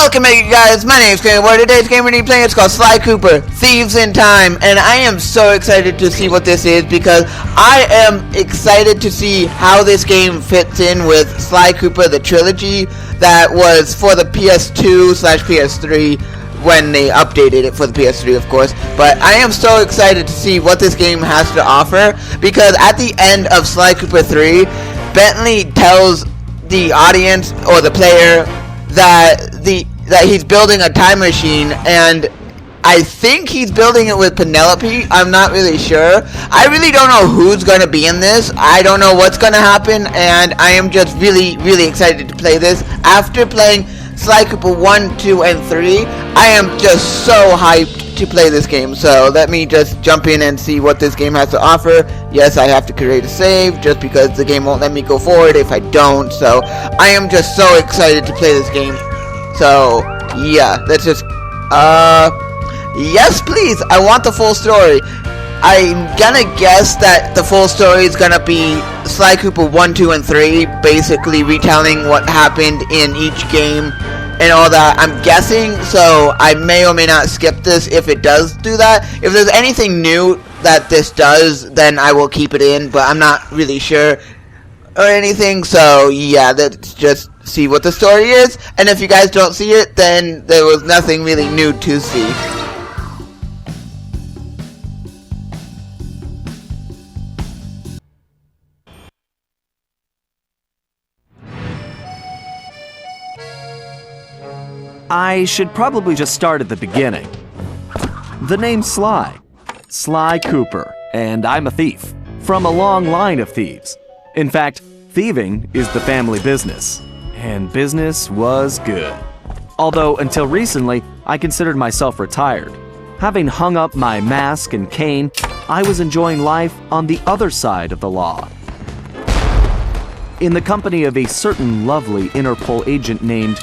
Welcome back, you guys. My name is GamerBoy. Today's game we're going to be playing is called Sly Cooper, Thieves in Time. And I am so excited to see what this is because I am excited to see how this game fits in with Sly Cooper, the trilogy that was for the PS2/PS3 when they updated it for the PS3, of course. But I am so excited to see what this game has to offer because at the end of Sly Cooper 3, Bentley tells the audience or the player that he's building a time machine, and I think he's building it with Penelope. I'm not really sure. I really don't know who's going to be in this. I don't know what's going to happen, and I am just really excited to play this. After playing Sly Cooper 1, 2, and 3, I am just so hyped to play this game. So let me just jump in and see what this game has to offer. Yes, I have to create a save just because the game won't let me go forward if I don't. So I am just so excited to play this game. So yeah, let's just yes please, I want the full story. I'm gonna guess that the full story is gonna be Sly Cooper 1, 2, and 3, basically retelling what happened in each game and all that. I'm guessing, so I may or may not skip this if it does do that. If there's anything new that this does, then I will keep it in, but I'm not really sure or anything. So yeah, let's just see what the story is, and if you guys don't see it, then there was nothing really new to see. I should probably just start at the beginning. The name's Sly Cooper, and I'm a thief, from a long line of thieves. In fact, thieving is the family business, and business was good. Although, until recently, I considered myself retired. Having hung up my mask and cane, I was enjoying life on the other side of the law. In the company of a certain lovely Interpol agent named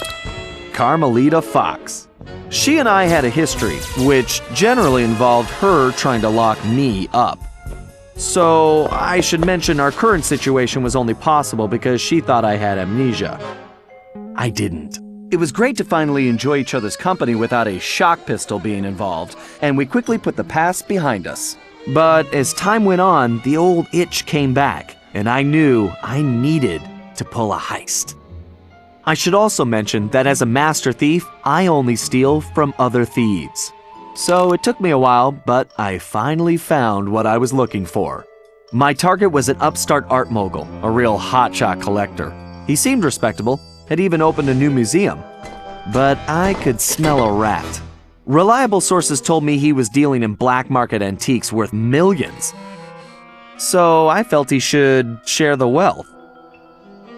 Carmelita Fox. She and I had a history, which generally involved her trying to lock me up. So, I should mention our current situation was only possible because she thought I had amnesia. I didn't. It was great to finally enjoy each other's company without a shock pistol being involved, and we quickly put the past behind us. But as time went on, the old itch came back, and I knew I needed to pull a heist. I should also mention that as a master thief, I only steal from other thieves. So it took me a while, but I finally found what I was looking for. My target was an upstart art mogul, a real hotshot collector. He seemed respectable, had even opened a new museum. But I could smell a rat. Reliable sources told me he was dealing in black market antiques worth millions. So I felt he should share the wealth.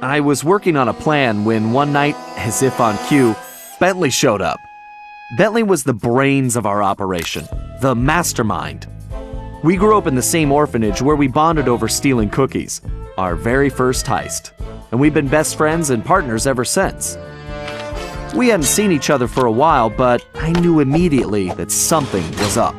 I was working on a plan when one night, as if on cue, Bentley showed up. Bentley was the brains of our operation, the mastermind. We grew up in the same orphanage where we bonded over stealing cookies, our very first heist, and we've been best friends and partners ever since. We hadn't seen each other for a while, but I knew immediately that something was up.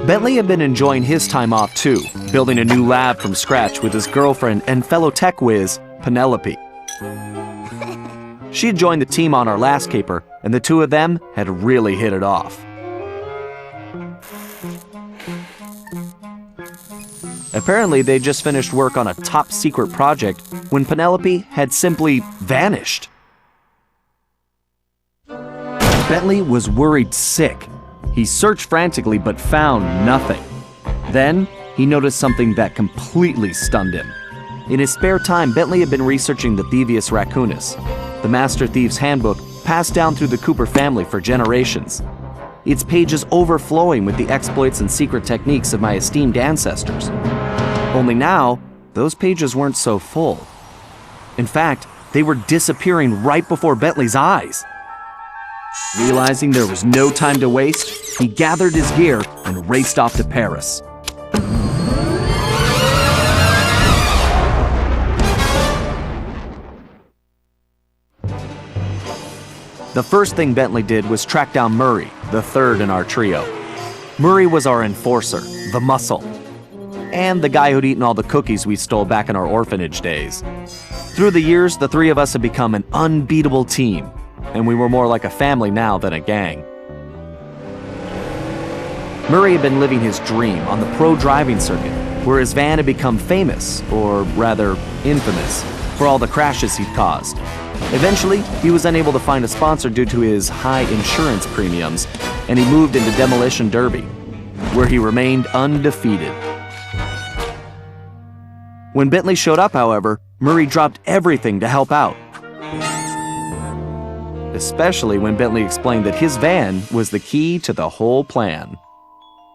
Bentley had been enjoying his time off too, building a new lab from scratch with his girlfriend and fellow tech whiz, Penelope. She had joined the team on our last caper, and the two of them had really hit it off. Apparently, they just finished work on a top-secret project when Penelope had simply vanished. Bentley was worried sick. He searched frantically but found nothing. Then, he noticed something that completely stunned him. In his spare time, Bentley had been researching the Thievius Raccoonus, the Master Thief's handbook passed down through the Cooper family for generations. Its pages overflowing with the exploits and secret techniques of my esteemed ancestors. Only now, those pages weren't so full. In fact, they were disappearing right before Bentley's eyes. Realizing there was no time to waste, he gathered his gear and raced off to Paris. The first thing Bentley did was track down Murray, the third in our trio. Murray was our enforcer, the muscle, and the guy who'd eaten all the cookies we stole back in our orphanage days. Through the years, the three of us had become an unbeatable team, and we were more like a family now than a gang. Murray had been living his dream on the pro driving circuit, where his van had become famous, or rather, infamous, for all the crashes he'd caused. Eventually, he was unable to find a sponsor due to his high insurance premiums, and he moved into Demolition Derby, where he remained undefeated. When Bentley showed up, however, Murray dropped everything to help out. Especially when Bentley explained that his van was the key to the whole plan.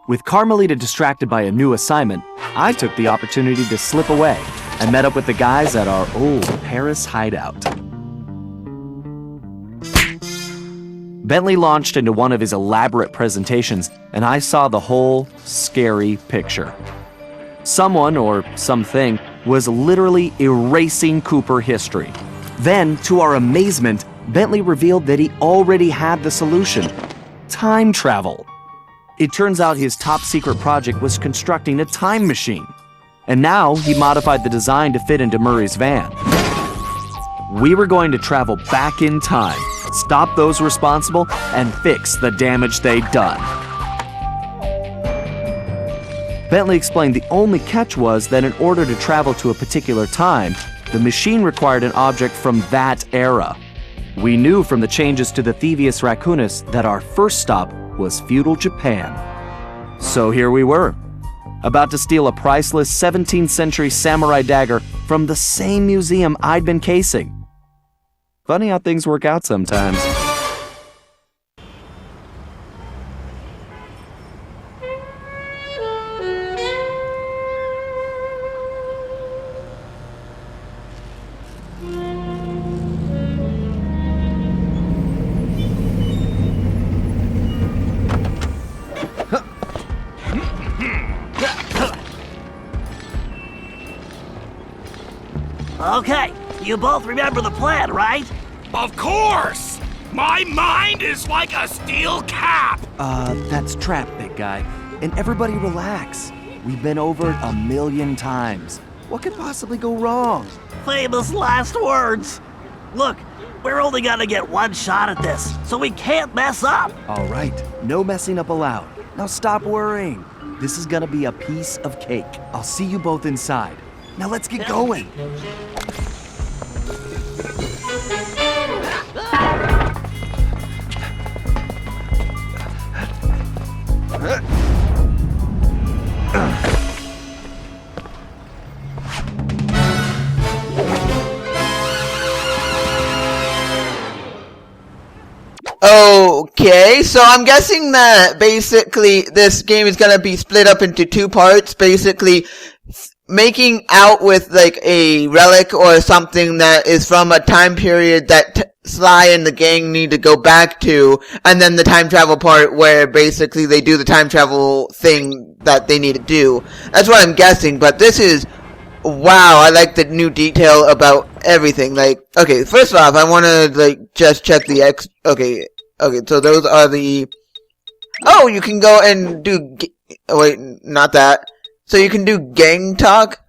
With Carmelita distracted by a new assignment, I took the opportunity to slip away and met up with the guys at our old Paris hideout. Bentley launched into one of his elaborate presentations, and I saw the whole scary picture. Someone, or something, was literally erasing Cooper history. Then, to our amazement, Bentley revealed that he already had the solution: time travel. It turns out his top secret project was constructing a time machine, and now he modified the design to fit into Murray's van. We were going to travel back in time, stop those responsible, and fix the damage they'd done. Bentley explained the only catch was that in order to travel to a particular time, the machine required an object from that era. We knew from the changes to the Thieves Raccoonus that our first stop was feudal Japan. So here we were, about to steal a priceless 17th century samurai dagger from the same museum I'd been casing. Funny how things work out sometimes. Okay, you both remember the plan, right? Of course! My mind is like a steel cap! That's trap, big guy. And everybody relax. We've been over it 1,000,000 times. What could possibly go wrong? Famous last words. Look, we're only gonna get one shot at this, so we can't mess up. All right, no messing up allowed. Now stop worrying. This is gonna be a piece of cake. I'll see you both inside. Now let's get going. Okay, so I'm guessing that basically this game is gonna be split up into two parts, basically making out with like a relic or something that is from a time period that Sly and the gang need to go back to, and then the time travel part where basically they do the time travel thing that they need to do. That's what I'm guessing, but this is, wow, I like the new detail about everything. Like, okay, first off, I wanna like just check the okay, so those are the, oh, you can go and do, wait, not that. So you can do gang talk?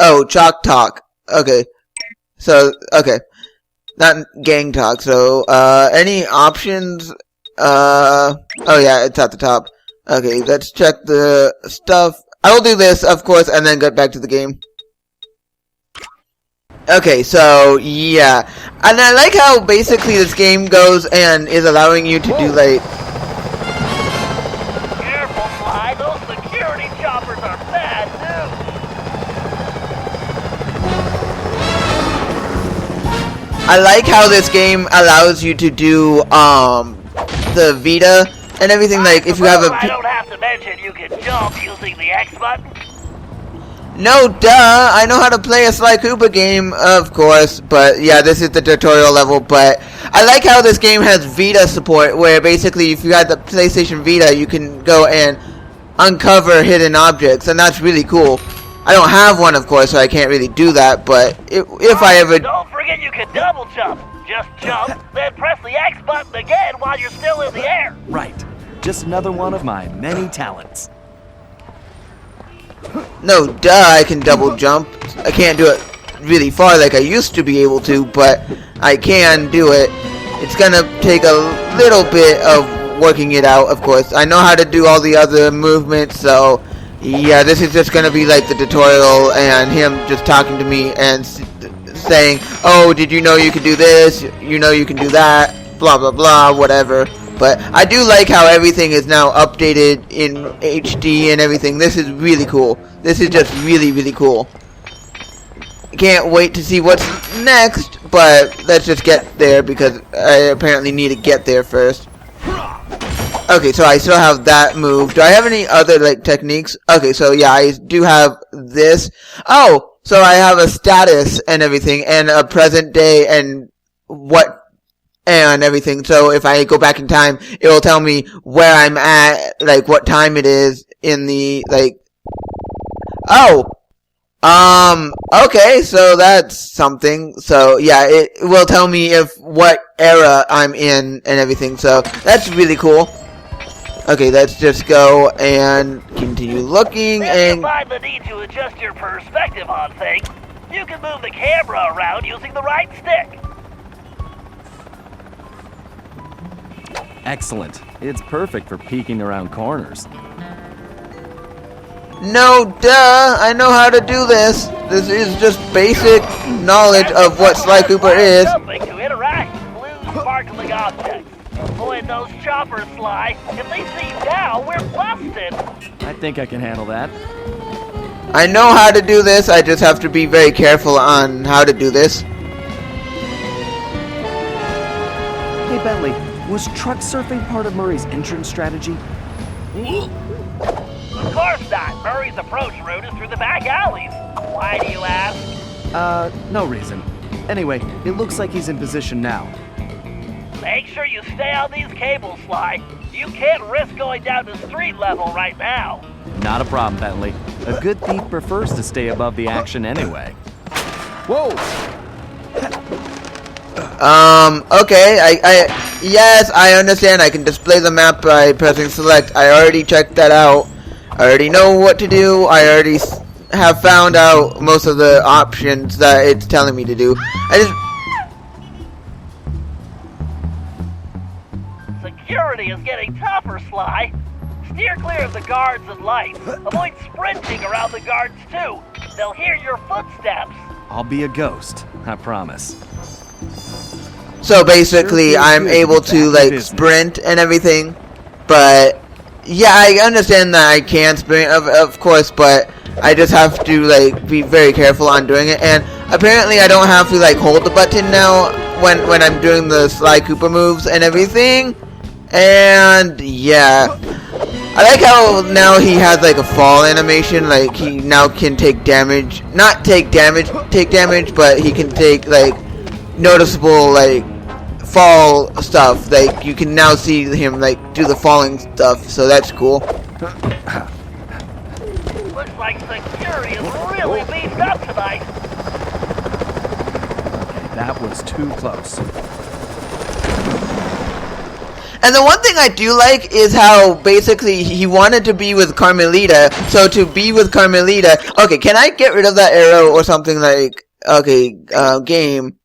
Oh, chalk talk. Okay. So, okay. Not gang talk, so, any options? Oh yeah, it's at the top. Okay, let's check the stuff. I will do this, of course, and then get back to the game. Okay, so, yeah. And I like how basically this game goes and is allowing you to do, like, Careful, Sly. Those security choppers are bad news. I like how this game allows you to do, the Vita and everything, like, if you have a... I don't have to mention you can jump using the X button. No, duh, I know how to play a Sly Cooper game, of course, but yeah, this is the tutorial level, but I like how this game has Vita support, where basically if you have the PlayStation Vita, you can go and uncover hidden objects, and that's really cool. I don't have one, of course, so I can't really do that, but if I ever... Don't forget you can double jump. Just jump, then press the X button again while you're still in the air. Right. Just another one of my many talents. No, duh, I can double jump. I can't do it really far like I used to be able to, but I can do it. It's gonna take a little bit of working it out, of course. I know how to do all the other movements, so yeah, this is just gonna be like the tutorial and him just talking to me and saying, oh, did you know you could do this? You know you can do that, blah blah blah, whatever. But I do like how everything is now updated in HD and everything. This is really cool. This is just really, really cool. I can't wait to see what's next, but let's just get there because I apparently need to get there first. Okay, so I still have that move. Do I have any other, like, techniques? Okay, so yeah, I do have this. Oh, so I have a status and everything, and a present day and what and everything. So if I go back in time, it will tell me where I'm at, like what time it is in the, like, oh, okay, so that's something. So yeah, it will tell me if what era I'm in and everything. So that's really cool. Okay, let's just go and continue looking. If And you find the need to adjust your perspective on things, you can move the camera around using the right stick. Excellent. It's perfect for peeking around corners. no, duh, I know how to do this. This is just basic knowledge of what Sly Cooper is. Something to interact with blue sparkling objects. Avoid those choppers, Sly. If they see you now, we're busted. I think I can handle that. I know how to do this, I just have to be very careful on how to do this. Hey, Bentley, was truck surfing part of Murray's entrance strategy? Of course not. Murray's approach route is through the back alleys. Why do you ask? No reason. Anyway, it looks like he's in position now. Make sure you stay on these cables, Sly. You can't risk going down to street level right now. Not a problem, Bentley. A good thief prefers to stay above the action anyway. Whoa! Okay, yes, I understand. I can display the map by pressing select. I already checked that out. I already know what to do. I already have found out most of the options that it's telling me to do. Security is getting tougher, Sly. Steer clear of the guards and lights. Avoid sprinting around the guards, too. They'll hear your footsteps. I'll be a ghost, I promise. So basically, I'm able to, like, sprint and everything. But, yeah, I understand that I can sprint, of course, but I just have to, like, be very careful on doing it. And apparently I don't have to, like, hold the button now when I'm doing the Sly Cooper moves and everything. And, yeah. I like how now he has, like, a fall animation. Like, he now can take damage. Not take damage, but he can take, like, noticeable, like, fall stuff. Like, you can now see him, like, do the falling stuff. So that's cool. Looks like security is really beefed up tonight. That was too close. And the one thing I do like is how basically he wanted to be with Carmelita. So to be with Carmelita, okay, can I get rid of that arrow or something like, okay, game.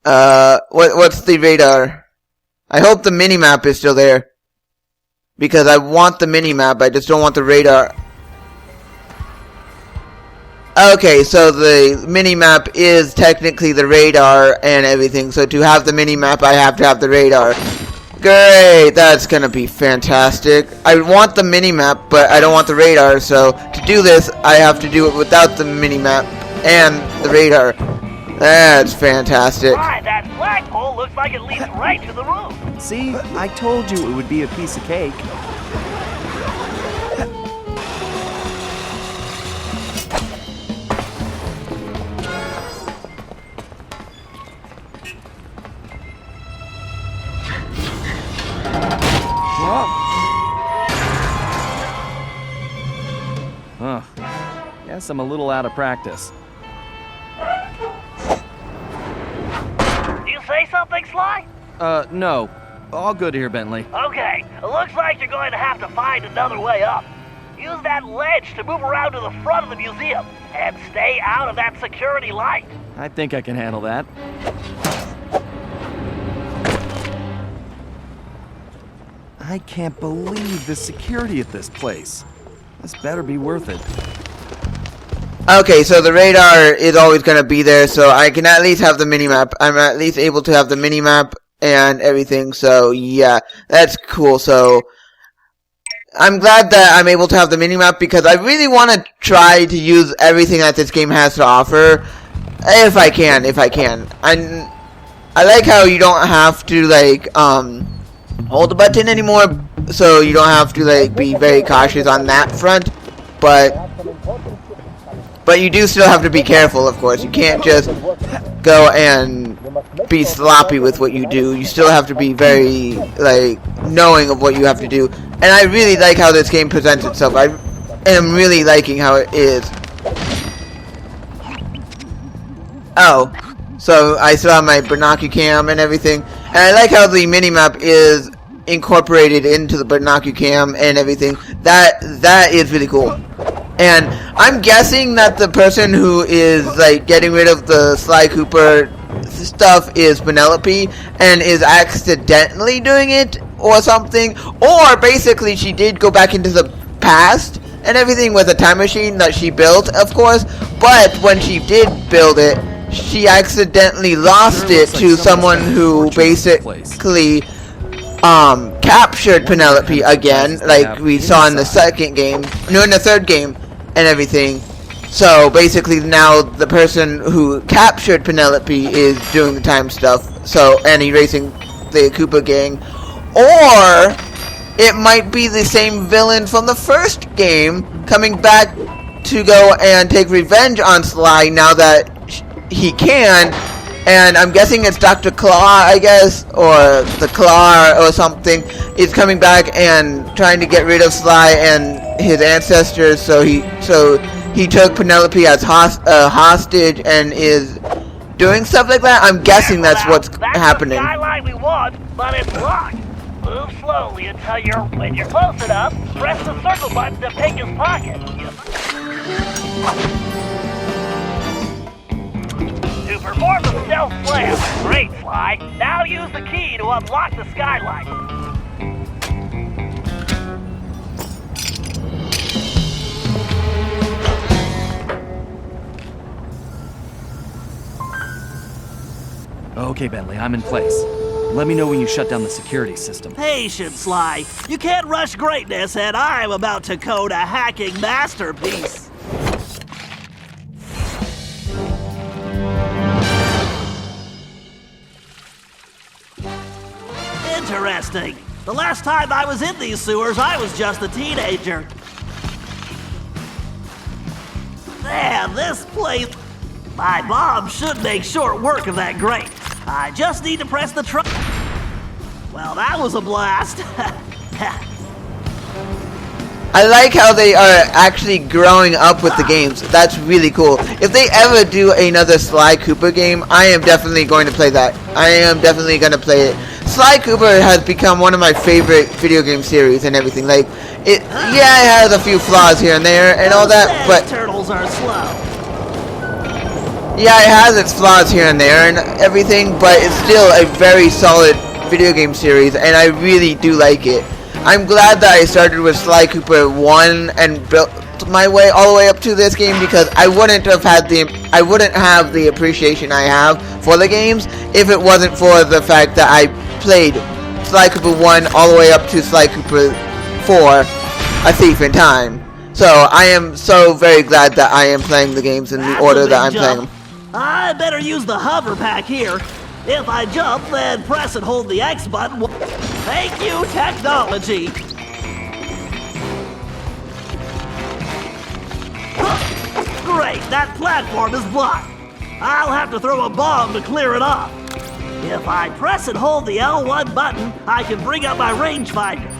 What's the radar? I hope the minimap is still there. Because I want the minimap, I just don't want the radar. Okay, so the minimap is technically the radar and everything. So to have the minimap, I have to have the radar. Great, that's gonna be fantastic. I want the minimap, but I don't want the radar. So to do this, I have to do it without the minimap and the radar. That's fantastic. Right, that flagpole looks like it leads right to the roof. See, I told you it would be a piece of cake. Huh. Guess I'm a little out of practice. Do you say something, Sly? No. All good here, Bentley. Okay, it looks like you're going to have to find another way up. Use that ledge to move around to the front of the museum, and stay out of that security light. I think I can handle that. I can't believe the security at this place. This better be worth it. Okay, so the radar is always going to be there, so I can at least have the minimap. I'm at least able to have the minimap and everything, so yeah, that's cool. So I'm glad that I'm able to have the minimap because I really want to try to use everything that this game has to offer, if I can. I like how you don't have to, like, hold the button anymore, so you don't have to, like, be very cautious on that front, but you do still have to be careful, of course. You can't just go and be sloppy with what you do. You still have to be very, like, knowing of what you have to do. And I really like how this game presents itself. I am really liking how it is. Oh, so I still have my binocular cam and everything. And I like how the minimap is incorporated into the binocular cam and everything. That is really cool. And I'm guessing that the person who is, like, getting rid of the Sly Cooper stuff is Penelope and is accidentally doing it or something. Or basically she did go back into the past and everything with a time machine that she built, of course. But when she did build it, she accidentally lost it to someone who basically captured Penelope again, like we saw in the third game and everything. So basically now the person who captured Penelope is doing the time stuff, so, and erasing the Koopa gang. Or it might be the same villain from the first game coming back to go and take revenge on Sly now that he can. And I'm guessing it's Dr. Claw, I guess, or the Claw or something, is coming back and trying to get rid of Sly and his ancestors. So he took Penelope as hostage and is doing stuff like that. I'm guessing that's what's happening. That's the skyline we want, but it's locked. Move slowly until when you're close enough, press the circle button to pick his pocket. To perform the stealth slam. Great, Sly. Now use the key to unlock the skylight. Okay, Bentley, I'm in place. Let me know when you shut down the security system. Patience, Sly. You can't rush greatness, and I'm about to code a hacking masterpiece. Interesting. The last time I was in these sewers, I was just a teenager. Man, this place... My mom should make short work of that grate. I just need to press the Well, that was a blast. I like how they are actually growing up with the games. That's really cool. If they ever do another Sly Cooper game, I am definitely going to play that. I am definitely going to play it. Sly Cooper has become one of my favorite video game series and everything. Like, it has a few flaws here and there and all that, but turtles are slow. yeah, it has its flaws here and there and everything, but it's still a very solid video game series, and I really do like it. I'm glad that I started with Sly Cooper 1 and built my way all the way up to this game, because I wouldn't have the appreciation I have for the games if it wasn't for the fact that I played Sly Cooper 1 all the way up to Sly Cooper 4, A Thief in Time. So I am so very glad that I am playing the games in the order that I'm playing them. I better use the hover pack here. If I jump, then press and hold the X button. Thank you, technology. Great, that platform is blocked. I'll have to throw a bomb to clear it off. If I press and hold the L1 button, I can bring up my rangefinder.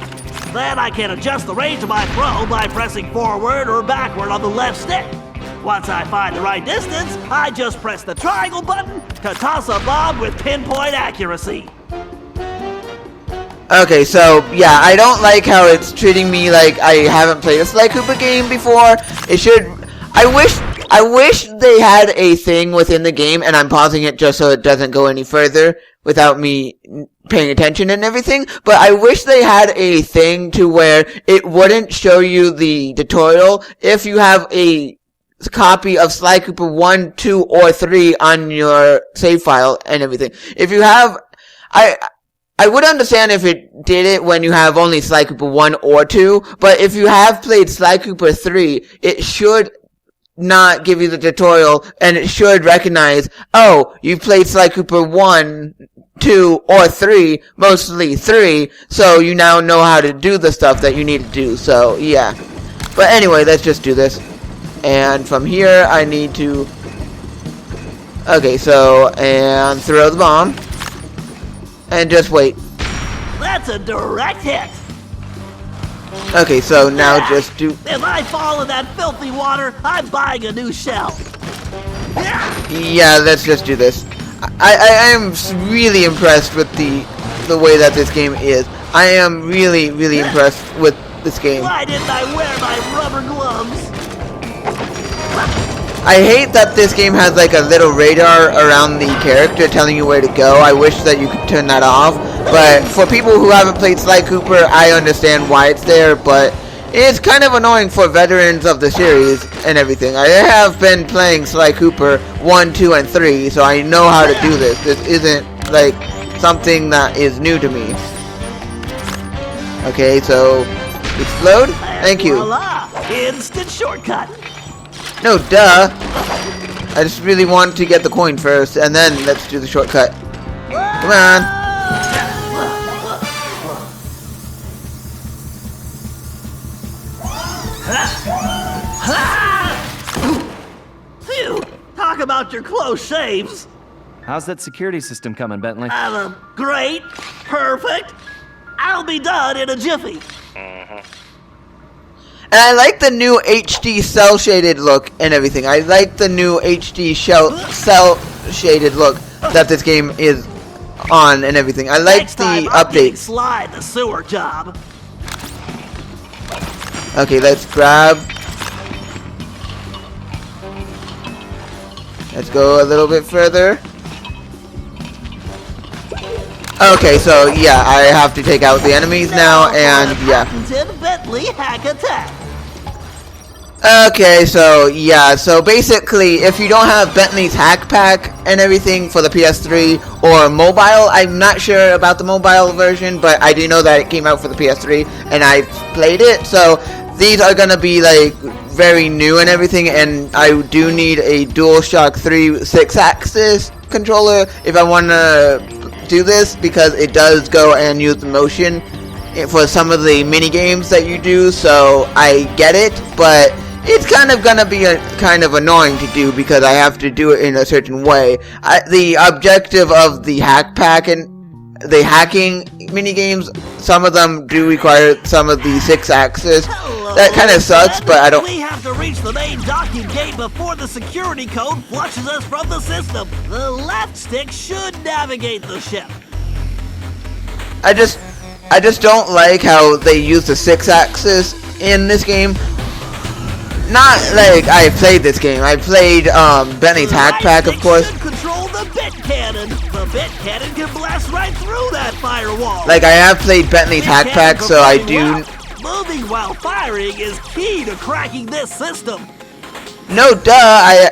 Then I can adjust the range of my throw by pressing forward or backward on the left stick. Once I find the right distance, I just press the triangle button to toss a bomb with pinpoint accuracy. Okay, so yeah, I don't like how it's treating me like I haven't played a Sly Cooper game before. It should. I wish they had a thing within the game, and I'm pausing it just so it doesn't go any further without me paying attention and everything. But I wish they had a thing to where it wouldn't show you the tutorial if you have a copy of Sly Cooper 1, 2, or 3 on your save file and everything. If you have, I would understand if it did it when you have only Sly Cooper 1 or 2, but if you have played Sly Cooper 3, it should not give you the tutorial, and it should recognize, oh, you played Sly Cooper 1, 2, or 3, mostly 3, so you now know how to do the stuff that you need to do, so, yeah. But anyway, let's just do this. And from here, I need to... Okay, so, and throw the bomb. And just wait. That's a direct hit. Okay, so now just do... If I fall in that filthy water, I'm buying a new shell. Yeah, let's just do this. I am really impressed with the way that this game is. I am really impressed with this game. Why didn't I wear my rubber gloves? I hate that this game has like a little radar around the character telling you where to go. I wish that you could turn that off. But for people who haven't played Sly Cooper, I understand why it's there, but it's kind of annoying for veterans of the series and everything. I have been playing Sly Cooper 1, 2, and 3, so I know how to do this. This isn't like something that is new to me. Okay, so explode. Thank you. Voila! Instant shortcut. No, duh. I just really want to get the coin first, and then let's do the shortcut. Come on. Phew! Talk about your close shaves. How's that security system coming, Bentley? Great. Perfect. I'll be done in a jiffy. And I like the new HD cell shaded look and everything. I like the new HD cell shaded look that this game is on and everything. I like Next time, the I'm getting updates. Sly the sewer job. Okay, let's grab. Let's go a little bit further. Okay, so yeah, I have to take out the enemies now, and yeah. Bentley hack attack. Okay, so yeah, so basically, if you don't have Bentley's hack pack and everything for the PS3 or mobile, I'm not sure about the mobile version, but I do know that it came out for the PS3 and I played it, so these are gonna be like very new and everything, and I do need a DualShock 3 6-axis controller if I want to do this, because it does go and use the motion for some of the mini games that you do, so I get it, but it's kind of gonna be kind of annoying to do because I have to do it in a certain way. The objective of the hack pack and the hacking mini games, some of them do require some of the 6-axis. That kind of sucks, but I don't. We have to reach the main docking gate before the security code flushes us from the system. The left stick should navigate the ship. I just don't like how they use the 6-axis in this game. Not like I played this game. I played Bentley's hack pack, of course. Should control the bit cannon. The bit cannon can blast right through that firewall. Like I have played Bentley's hack pack, so I do. Moving while firing is key to cracking this system. No, duh. I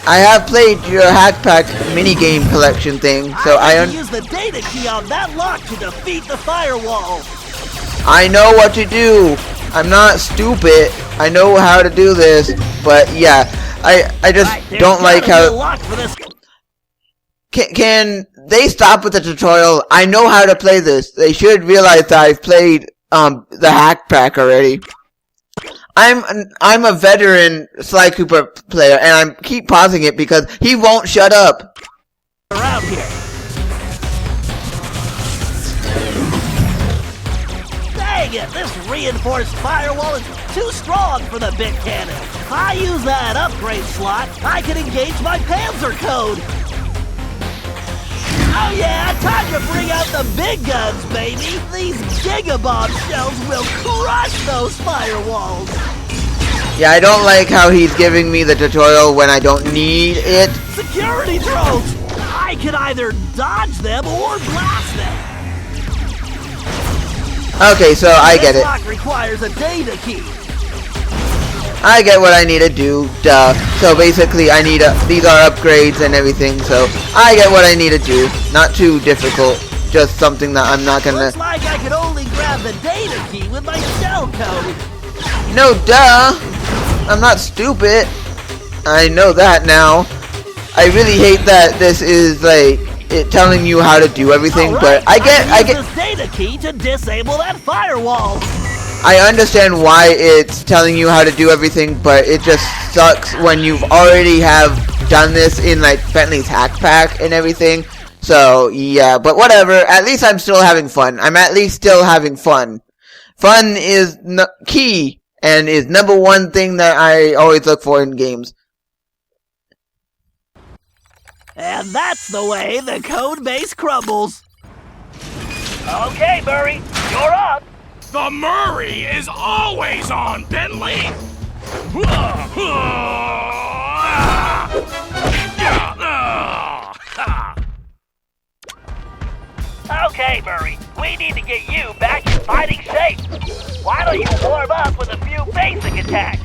have played your hack pack mini game collection thing, so I use the data key on that lock to defeat the firewall. I know what to do. I'm not stupid. I know how to do this, but yeah, I just don't like how. Can they stop with the tutorial? I know how to play this. They should realize that I've played the hack pack already. I'm a veteran Sly Cooper player, and I keep pausing it because he won't shut up. Around here. Dang it! This reinforced firewall is too strong for the bit cannon. If I use that upgrade slot, I can engage my Panzer code. Oh yeah, time to bring out the big guns, baby! These gigabomb shells will crush those firewalls! Yeah, I don't like how he's giving me the tutorial when I don't need it. Security drones! I can either dodge them or blast them! Okay, so I get This it. lock requires a data key. I get what I need to do, duh. So basically I need these are upgrades and everything, so I get what I need to do. Not too difficult, just something that I'm not gonna... Looks like I can only grab the data key with my shell code. No, duh! I'm not stupid. I know that now. I really hate that this is like it telling you how to do everything, but I get this data key to disable that firewall. I understand why it's telling you how to do everything, but it just sucks when you've already have done this in like Bentley's Hack Pack and everything. So yeah, but whatever. At least I'm still having fun. I'm at least still having fun. Fun is key and is number one thing that I always look for in games. And that's the way the code base crumbles. Okay, Murray, you're up. The Murray is always on, Bentley! Okay, Murray, we need to get you back in fighting shape. Why don't you warm up with a few basic attacks?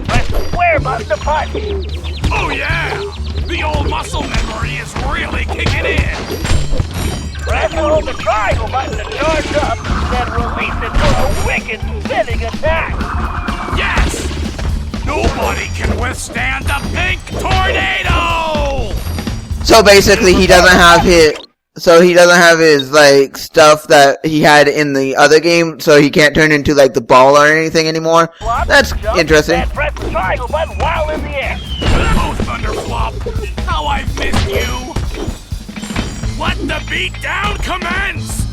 Press the square button to punch. Oh yeah! The old muscle memory is really kicking in! Press and hold the triangle button to charge up, then release it for a wicked spinning attack. Yes! Nobody can withstand the pink tornado! So basically he doesn't have his like stuff that he had in the other game, so he can't turn into like the ball or anything anymore. That's interesting. Then press the triangle button while in the air. Oh, Thunderflop! How I've missed you! Let the beatdown commence!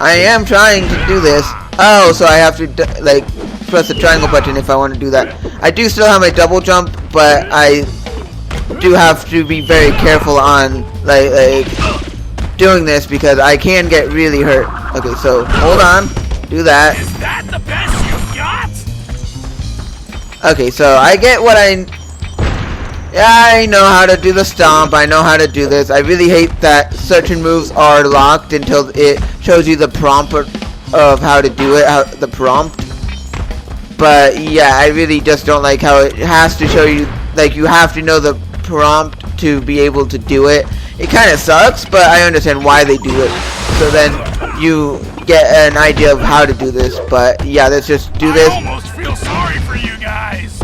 I am trying to do this. Oh, so I have to like press the triangle button if I want to do that. I do still have my double jump, but I do have to be very careful on like doing this because I can get really hurt. Okay, so hold on, do that. Is that the best you've got? Okay, so I get what I know how to do the stomp. I know how to do this. I really hate that certain moves are locked until it shows you the prompt of how to do it, the prompt. But yeah, I really just don't like how it has to show you, like you have to know the prompt to be able to do it. It kind of sucks, but I understand why they do it. So then you get an idea of how to do this. But yeah, let's just do this. I almost feel sorry for you guys.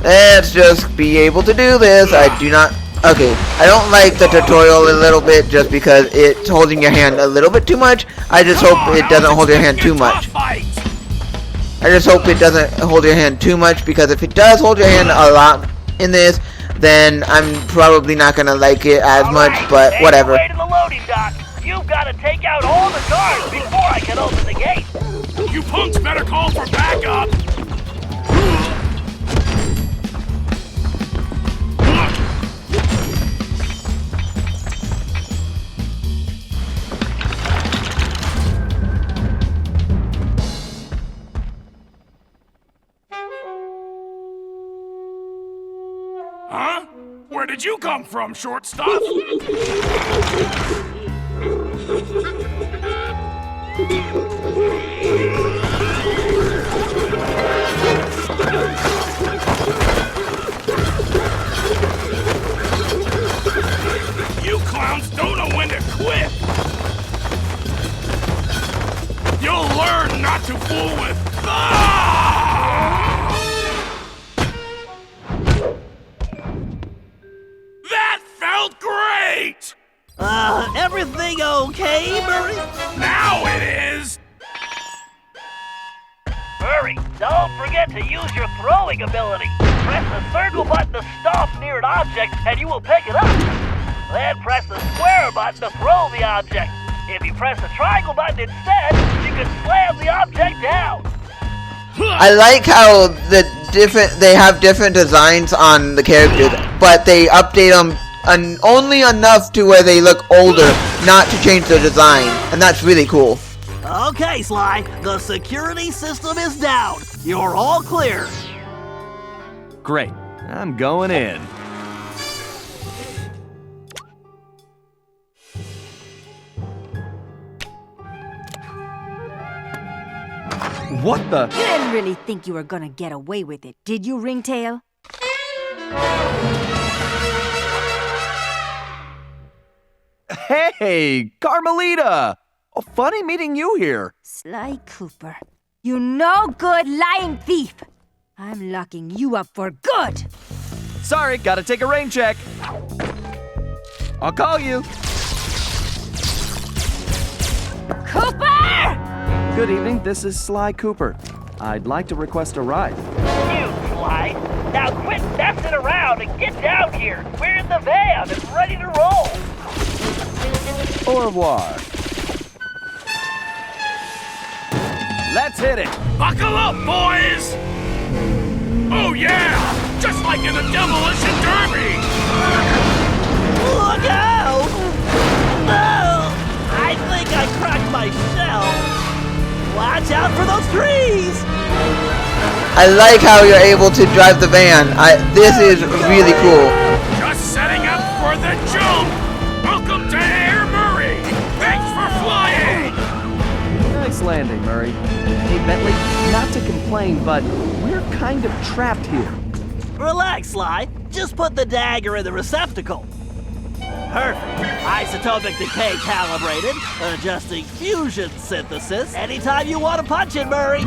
Let's just be able to do this. I do not... Okay, I don't like the tutorial a little bit just because it's holding your hand a little bit too much. I just hope it doesn't hold your hand too much. I just hope it doesn't hold your hand too much, because if it does hold your hand a lot in this, then I'm probably not going to like it as much, but whatever. Way to the loading dock. You've got to take out all the guards before I can open the gate. You punks better call for backup. Huh? Where did you come from, shortstop? You clowns don't know when to quit! You'll learn not to fool with... That felt great! Everything okay, Murray? Now it is! Murray, don't forget to use your throwing ability. Press the circle button to stomp near an object and you will pick it up. Then press the square button to throw the object. If you press the triangle button instead, you can slam the object down. I like how they have different designs on the characters, but they update them only enough to where they look older, not to change the design, and that's really cool. Okay, Sly, the security system is down. You're all clear. Great. I'm going in. What the? You didn't really think you were gonna get away with it, did you, Ringtail? Hey, Carmelita! Oh, funny meeting you here. Sly Cooper, you no good lying thief! I'm locking you up for good! Sorry, gotta take a rain check. I'll call you. Cooper! Good evening, this is Sly Cooper. I'd like to request a ride. You, Sly. Now quit messing around and get down here. We're in the van and ready to roll. Au revoir. Let's hit it. Buckle up, boys! Oh yeah! Just like in the Demolition Derby! Look out! No! I think I cracked my shell. Watch out for those trees! I like how you're able to drive the van. This is really cool. Just setting up for the jump! Welcome to Air Murray! Thanks for flying! Nice landing, Murray. Hey, Bentley, not to complain, but we're kind of trapped here. Relax, Sly. Just put the dagger in the receptacle. Perfect. Isotopic decay calibrated. Adjusting fusion synthesis. Anytime you want to punch it, Murray.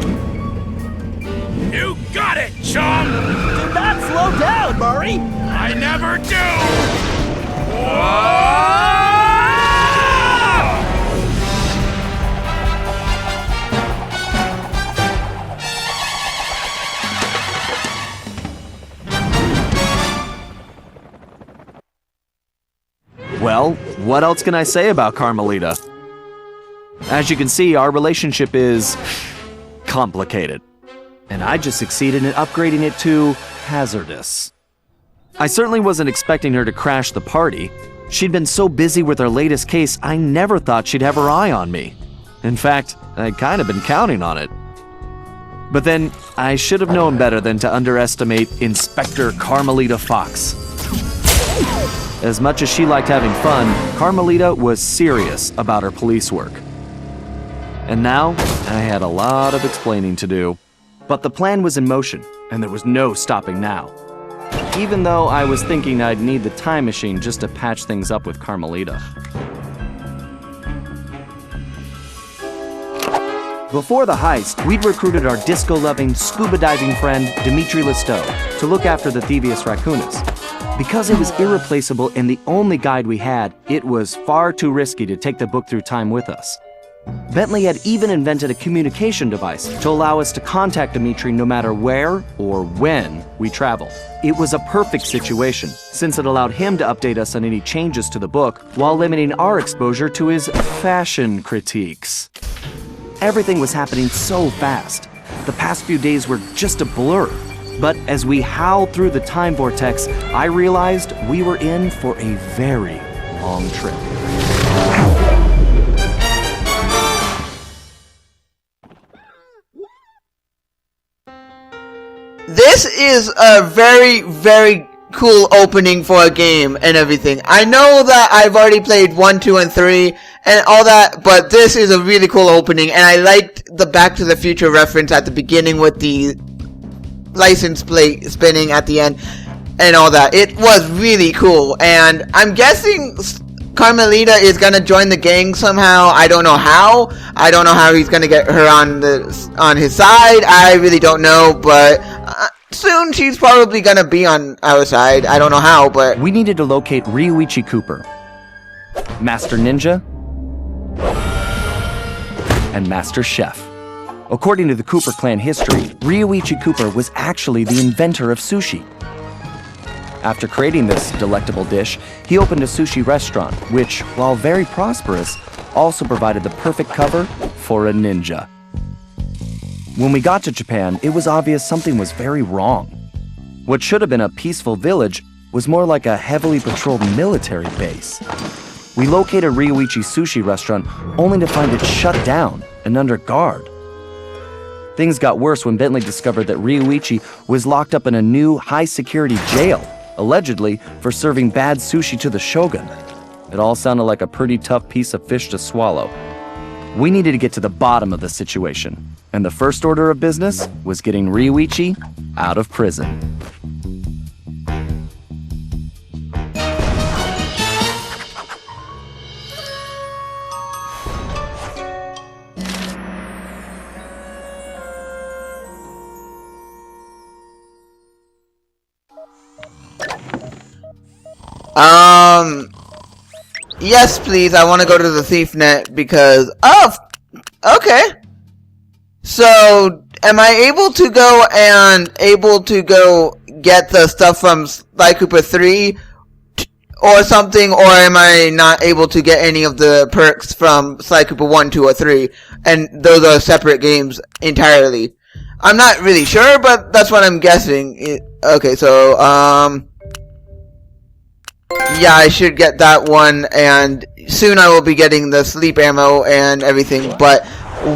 You got it, chum! Do not slow down, Murray. I never do! Whoa! Well, what else can I say about Carmelita? As you can see, our relationship is complicated. And I just succeeded in upgrading it to hazardous. I certainly wasn't expecting her to crash the party. She'd been so busy with her latest case, I never thought she'd have her eye on me. In fact, I'd kind of been counting on it. But then, I should have known better than to underestimate Inspector Carmelita Fox. As much as she liked having fun, Carmelita was serious about her police work. And now, I had a lot of explaining to do. But the plan was in motion, and there was no stopping now. Even though I was thinking I'd need the time machine just to patch things up with Carmelita. Before the heist, we'd recruited our disco-loving, scuba-diving friend, Dimitri Lestow, to look after the Thievius Raccoonus. Because it was irreplaceable and the only guide we had, it was far too risky to take the book through time with us. Bentley had even invented a communication device to allow us to contact Dimitri no matter where or when we traveled. It was a perfect situation, since it allowed him to update us on any changes to the book while limiting our exposure to his fashion critiques. Everything was happening so fast. The past few days were just a blur. But as we howled through the time vortex, I realized we were in for a very long trip. This is a very, very cool opening for a game and everything. I know that I've already played 1, 2, and 3 and all that, but this is a really cool opening, and I liked the Back to the Future reference at the beginning with the license plate spinning at the end and all that. It was really cool, and I'm guessing Carmelita is gonna join the gang somehow. I don't know how. I don't know how he's gonna get her on his side. I really don't know, but soon she's probably gonna be on our side. I don't know how, but We needed to locate Ryuichi Cooper, Master Ninja, and Master Chef. According to the Cooper clan history, Ryuichi Cooper was actually the inventor of sushi. After creating this delectable dish, he opened a sushi restaurant, which, while very prosperous, also provided the perfect cover for a ninja. When we got to Japan, it was obvious something was very wrong. What should have been a peaceful village was more like a heavily patrolled military base. We located Ryuichi Sushi Restaurant only to find it shut down and under guard. Things got worse when Bentley discovered that Ryuichi was locked up in a new high-security jail, allegedly for serving bad sushi to the shogun. It all sounded like a pretty tough piece of fish to swallow. We needed to get to the bottom of the situation, and the first order of business was getting Ryuichi out of prison. Yes, please. I want to go to the thief net because... Oh, okay. So, am I able to go get the stuff from Sly Cooper 3 or something, or am I not able to get any of the perks from Sly Cooper 1, 2, or 3? And those are separate games entirely. I'm not really sure, but that's what I'm guessing. Okay, so, yeah, I should get that one, and soon I will be getting the sleep ammo and everything, but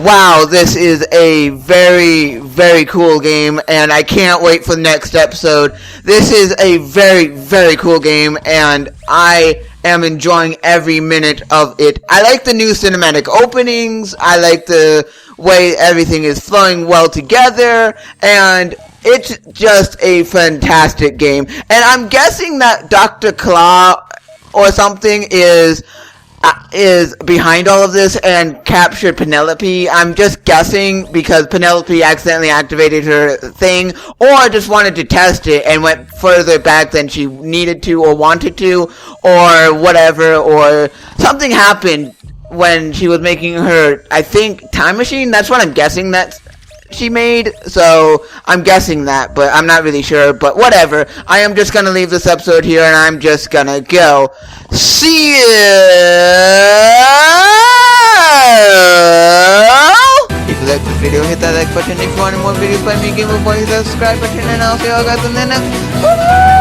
wow, this is a very, very cool game, and I can't wait for the next episode. This is a very, very cool game, and I am enjoying every minute of it. I like the new cinematic openings, I like the way everything is flowing well together, and it's just a fantastic game. And I'm guessing that Dr. Claw or something is behind all of this and captured Penelope. I'm just guessing because Penelope accidentally activated her thing, or just wanted to test it and went further back than she needed to or wanted to, or whatever, or something happened when she was making her, I think, time machine. That's what I'm guessing that she made, so I'm guessing that, but I'm not really sure, but whatever. I am just gonna leave this episode here, and I'm just gonna go. See you! If you liked this video, hit that like button. If you want more videos by me, GamerBoy, hit that subscribe button, and I'll see you all guys in the next one.